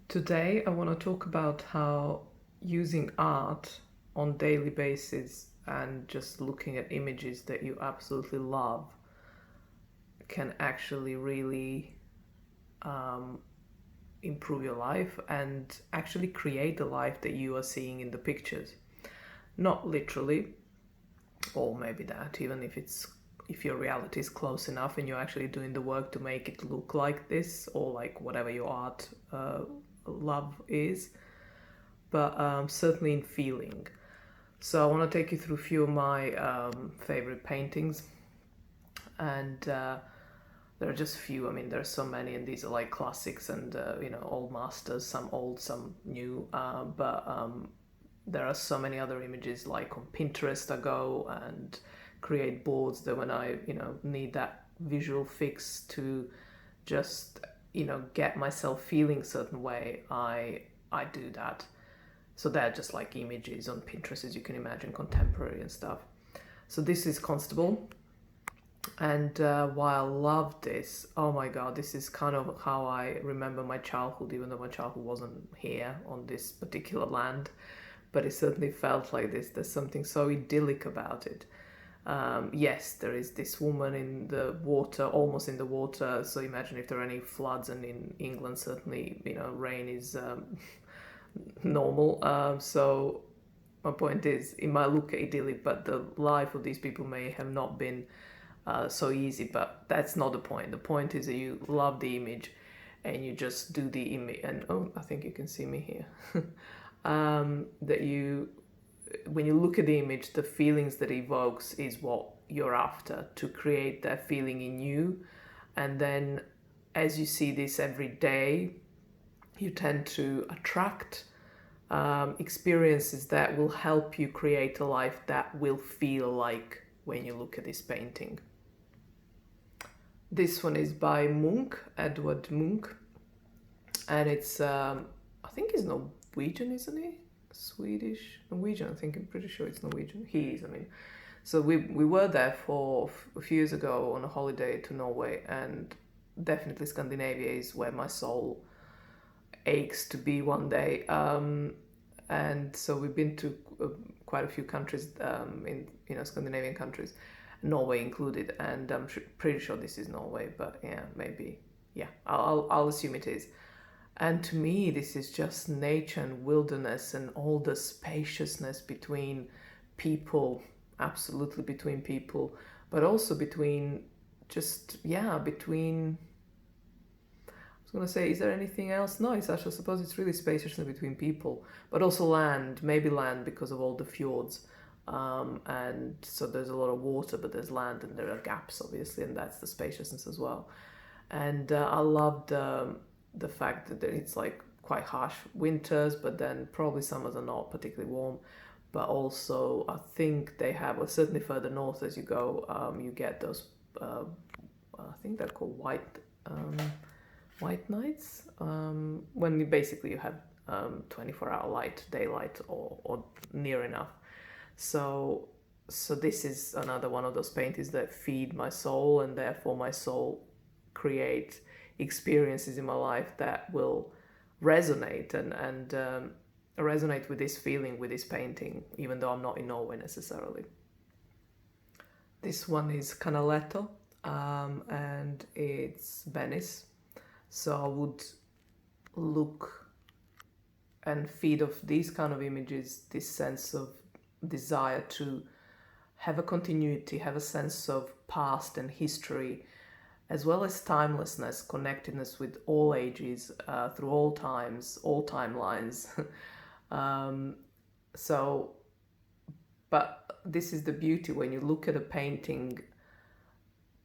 Today, I want to talk about how using art on daily basis and just looking at images that you absolutely love can actually really um, improve your life and actually create the life that you are seeing in the pictures. Not literally, or maybe that, even if your reality is close enough and you're actually doing the work to make it look like this or like whatever your art love is, but certainly in feeling. So I want to take you through a few of my favorite paintings, and there are just a few. I mean, there are so many, and these are like classics and old masters. Some old, some new, but there are so many other images. Like on Pinterest, I go and create boards that when I need that visual fix to just get myself feeling a certain way, I do that. So they're just like images on Pinterest, as you can imagine, contemporary and stuff. So this is Constable. And while I love this, oh my god, this is kind of how I remember my childhood, even though my childhood wasn't here on this particular land. But it certainly felt like this. There's something so idyllic about it. Yes, there is this woman in the water, almost in the water. So imagine if there are any floods, and in England, certainly, rain is normal. So my point is, it might look idyllic, but the life of these people may have not been so easy. But that's not the point. The point is that you love the image, and you just do the image. And oh, I think you can see me here. That you, when you look at the image, the feelings that it evokes is what you're after to create that feeling in you, and then as you see this every day, you tend to attract experiences that will help you create a life that will feel like when you look at this painting. This one is by Munch, Edward Munch, and it's I think he's Norwegian, isn't he? Swedish, Norwegian. I think I'm pretty sure it's Norwegian. He is. I mean, so we were there for a few years ago on a holiday to Norway, and definitely Scandinavia is where my soul aches to be one day. And so we've been to quite a few countries in Scandinavian countries, Norway included, and I'm pretty sure this is Norway, but yeah, maybe, yeah, I'll assume it is. And to me, this is just nature and wilderness and all the spaciousness between people, absolutely between people, but also between just, yeah, between. I was going to say, is there anything else? No, it's actually, I suppose it's really spaciousness between people, but also land, maybe land because of all the fjords. And so there's a lot of water, but there's land and there are gaps, obviously, and that's the spaciousness as well. And I loved the fact that it's like quite harsh winters, but then probably summers are not particularly warm. But also, I think they have, well, certainly further north as you go, you get those. I think they're called white nights, when basically you have 24-hour light, daylight, or near enough. So, so this is another one of those paintings that feed my soul, and therefore my soul create experiences in my life that will resonate and resonate with this feeling, with this painting, even though I'm not in Norway necessarily. This one is Canaletto, and it's Venice. So I would look and feed off these kind of images, this sense of desire to have a continuity, have a sense of past and history, as well as timelessness, connectedness with all ages, through all times, all timelines. um, so, but this is the beauty when you look at a painting,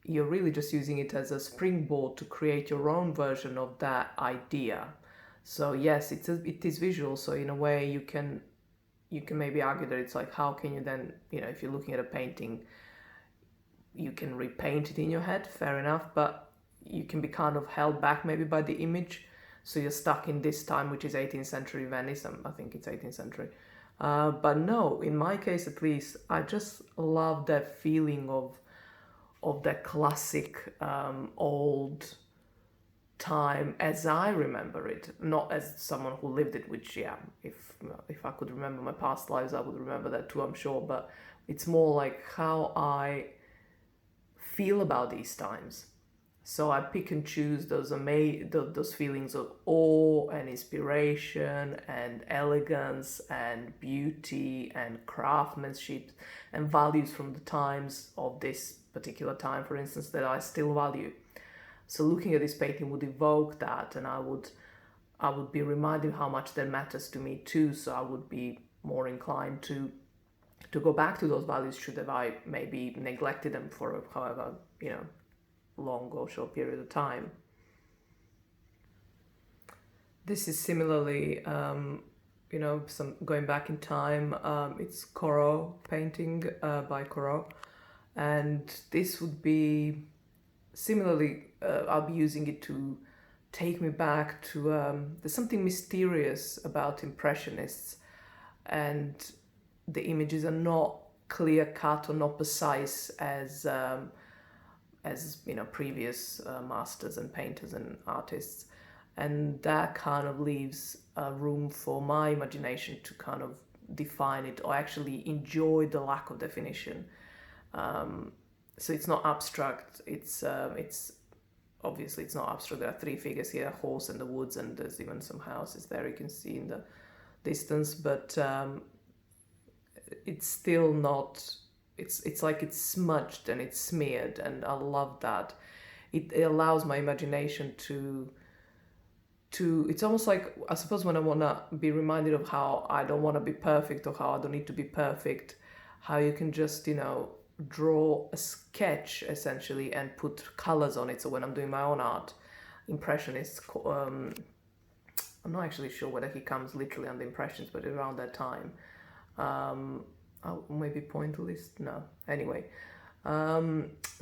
you're really just using it as a springboard to create your own version of that idea. So yes, it is visual. So in a way, you can maybe argue that it's like, how can you then, if you're looking at a painting, you can repaint it in your head, fair enough, but you can be kind of held back maybe by the image. So you're stuck in this time, which is 18th century Venice. I think it's 18th century. But no, in my case at least, I just love that feeling of that classic old time as I remember it, not as someone who lived it, which, yeah, if I could remember my past lives, I would remember that too, I'm sure, but it's more like how I feel about these times. So I pick and choose those feelings of awe and inspiration and elegance and beauty and craftsmanship and values from the times of this particular time, for instance, that I still value. So looking at this painting would evoke that, and I would be reminded how much that matters to me too. So I would be more inclined to go back to those values should have I maybe neglected them for however, long or short period of time. This is similarly, some going back in time. It's Corot painting by Corot, and this would be similarly. I'll be using it to take me back to. There's something mysterious about Impressionists, and the images are not clear cut or not precise as previous masters and painters and artists, and that kind of leaves room for my imagination to kind of define it or actually enjoy the lack of definition. So it's not abstract. It's obviously it's not abstract. There are three figures here: a horse and the woods, and there's even some houses there you can see in the distance. But it's still not. It's like it's smudged and it's smeared, and I love that. It allows my imagination to. It's almost like, I suppose, when I want to be reminded of how I don't want to be perfect or how I don't need to be perfect, how you can just draw a sketch essentially and put colors on it. So when I'm doing my own art, Impressionists, I'm not actually sure whether he comes literally on the Impressions, but around that time. Maybe Pointillist? No. Anyway,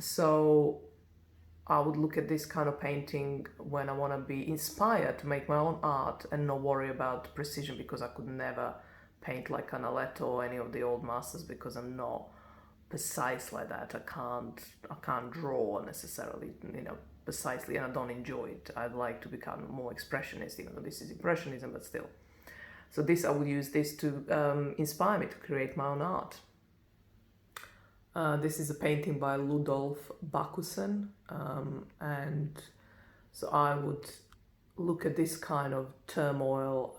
so I would look at this kind of painting when I want to be inspired to make my own art and not worry about precision, because I could never paint like Canaletto or any of the old masters, because I'm not precise like that. I can't draw necessarily, precisely, and I don't enjoy it. I'd like to become more expressionist, even though this is Impressionism, but still. So I would use this to inspire me to create my own art. This is a painting by Ludolf Bakusen, and so I would look at this kind of turmoil,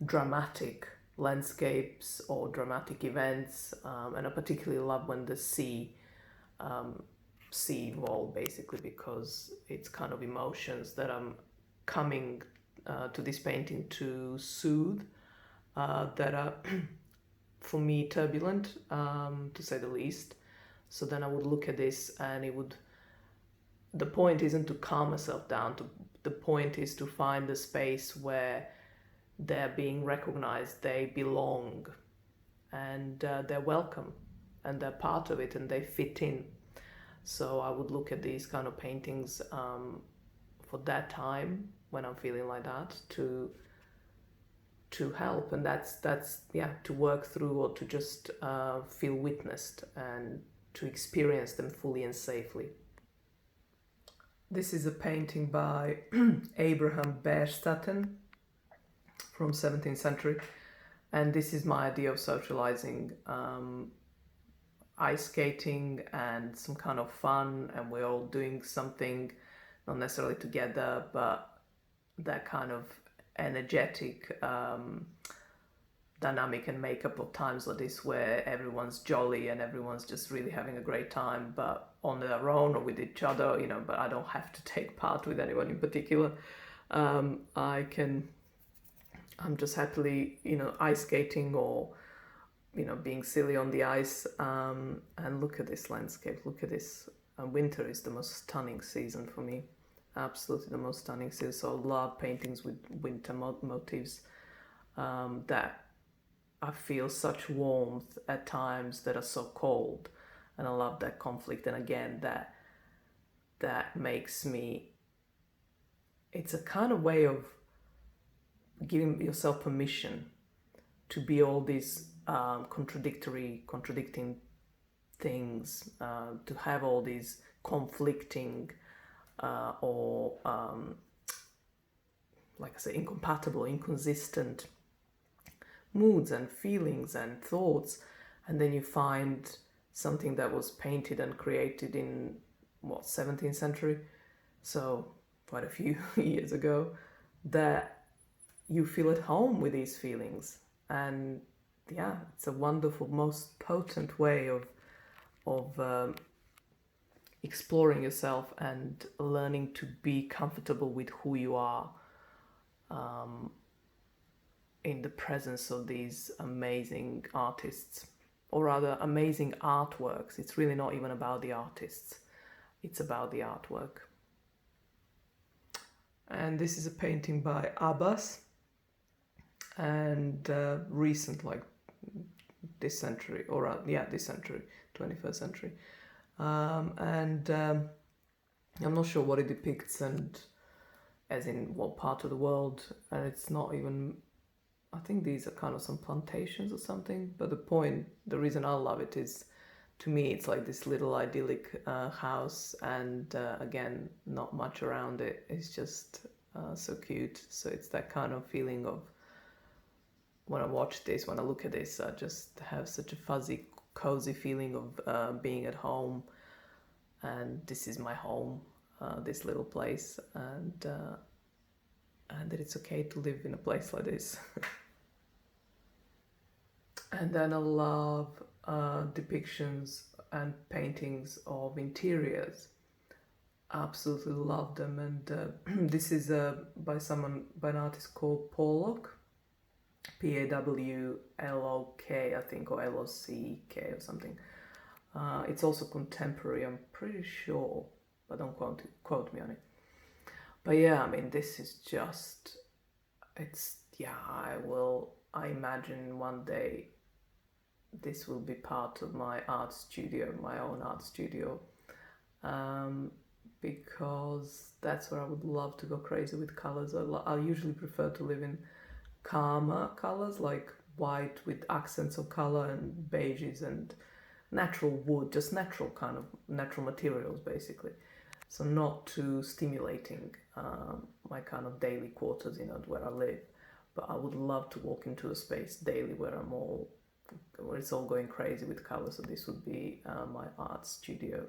dramatic landscapes or dramatic events, and I particularly love when the sea involved, basically, because it's kind of emotions that I'm coming to this painting to soothe, that are for me turbulent, to say the least. So then I would look at this, and the point isn't to calm myself down, the point is to find the space where they're being recognized, they belong, and they're welcome, and they're part of it, and they fit in. So I would look at these kind of paintings for that time when I'm feeling like that, to help, and that's to work through, or to just feel witnessed and to experience them fully and safely. This is a painting by Abraham Bierstatten from 17th century, and this is my idea of socializing, ice skating and some kind of fun, and we're all doing something, not necessarily together, but that kind of energetic dynamic and makeup of times like this, where everyone's jolly and everyone's just really having a great time, but on their own or with each other, but I don't have to take part with anyone in particular. I'm just happily, ice skating or, being silly on the ice, and look at this landscape, look at this. Winter is the most stunning season for me, absolutely the most stunning season. So I love paintings with winter motifs, that I feel such warmth at times that are so cold, and I love that conflict. And again, that makes me, it's a kind of way of giving yourself permission to be all these contradicting things, to have all these conflicting or like I say, incompatible, inconsistent moods and feelings and thoughts, and then you find something that was painted and created in what, 17th century, so quite a few years ago, that you feel at home with these feelings. And yeah, it's a wonderful, most potent way of exploring yourself and learning to be comfortable with who you are in the presence of these amazing artists, or rather amazing artworks. It's really not even about the artists, it's about the artwork. And this is a painting by Abbas, and recent, like this century, or this century, 21st century. And I'm not sure what it depicts, and as in what part of the world, and it's not even, I think these are kind of some plantations or something, but the reason I love it is, to me, it's like this little idyllic house, and again, not much around it. It's just so cute. So it's that kind of feeling of, when I watch this, when I look at this, I just have such a fuzzy, cozy feeling of being at home, and this is my home, this little place, and that it's okay to live in a place like this. And then I love depictions and paintings of interiors. Absolutely love them. And this is by an artist called Pollock, Pawlok, I think, or Lock or something. It's also contemporary, I'm pretty sure, but don't quote me on it. But yeah, I mean, this is just, I imagine one day this will be part of my art studio, my own art studio, because that's where I would love to go crazy with colors. I usually prefer to live in calmer colors, like white with accents of color, and beiges and natural wood, just natural materials basically. So not too stimulating my kind of daily quarters, where I live. But I would love to walk into a space daily where it's all going crazy with colors. So this would be my art studio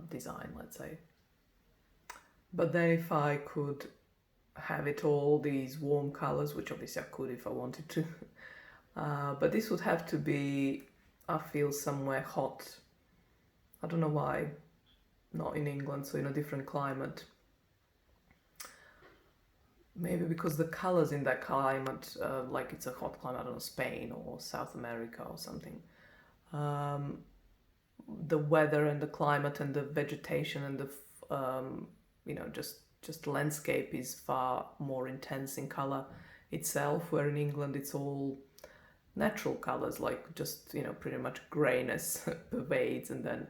design, let's say. But then if I could have it all these warm colors, which obviously I could if I wanted to, but this would have to be, I feel, somewhere hot. I don't know why, not in England, so in a different climate. Maybe because the colors in that climate, like it's a hot climate, I don't know, Spain or South America or something. The weather and the climate and the vegetation and the just landscape is far more intense in color itself, where in England it's all natural colors, like just pretty much grayness pervades, and then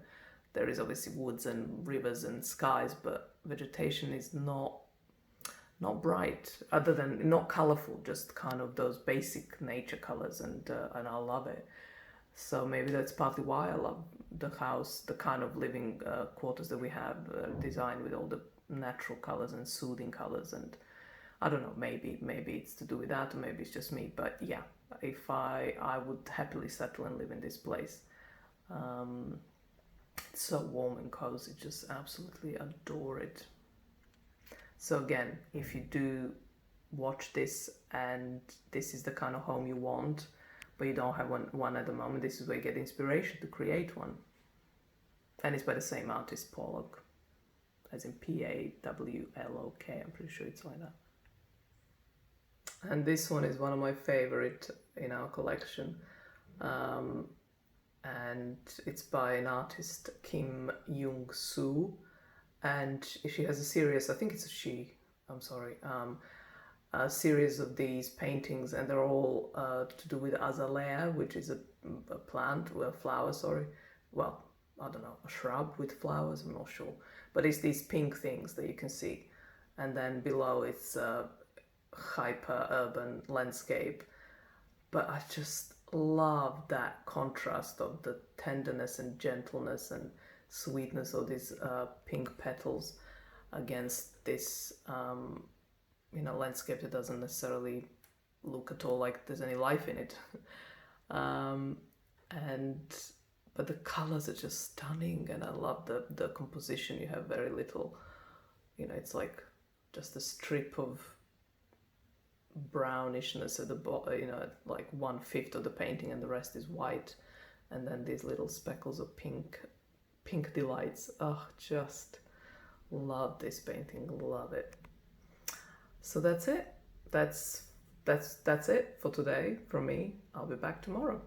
there is obviously woods and rivers and skies, but vegetation is not bright, other than not colorful, just kind of those basic nature colors, and I love it. So maybe that's partly why I love the house, the kind of living quarters that we have designed with all the natural colors and soothing colors. And I don't know, maybe it's to do with that, or maybe it's just me. But yeah, if I would happily settle and live in this place. It's so warm and cozy, just absolutely adore it. So again, if you do watch this and this is the kind of home you want, but you don't have one at the moment, this is where you get inspiration to create one. And it's by the same artist, Pollock, as in Pawlok. I'm pretty sure it's like that. And this one is one of my favorite in our collection. And it's by an artist, Kim Young-soo. And she has a series, I think it's a she, I'm sorry, a series of these paintings, and they're all to do with azalea, which is a plant, a flower, sorry. Well, I don't know, a shrub with flowers, I'm not sure. But it's these pink things that you can see. And then below it's a hyper-urban landscape. But I just love that contrast of the tenderness and gentleness and sweetness of these pink petals against this landscape that doesn't necessarily look at all like there's any life in it. um, and but the colors are just stunning, and I love the composition. You have very little, it's like just a strip of brownishness at the bottom, like 1/5 of the painting, and the rest is white, and then these little speckles of pink delights. Oh, just love this painting, love it. So that's it. That's it for today from me. I'll be back tomorrow.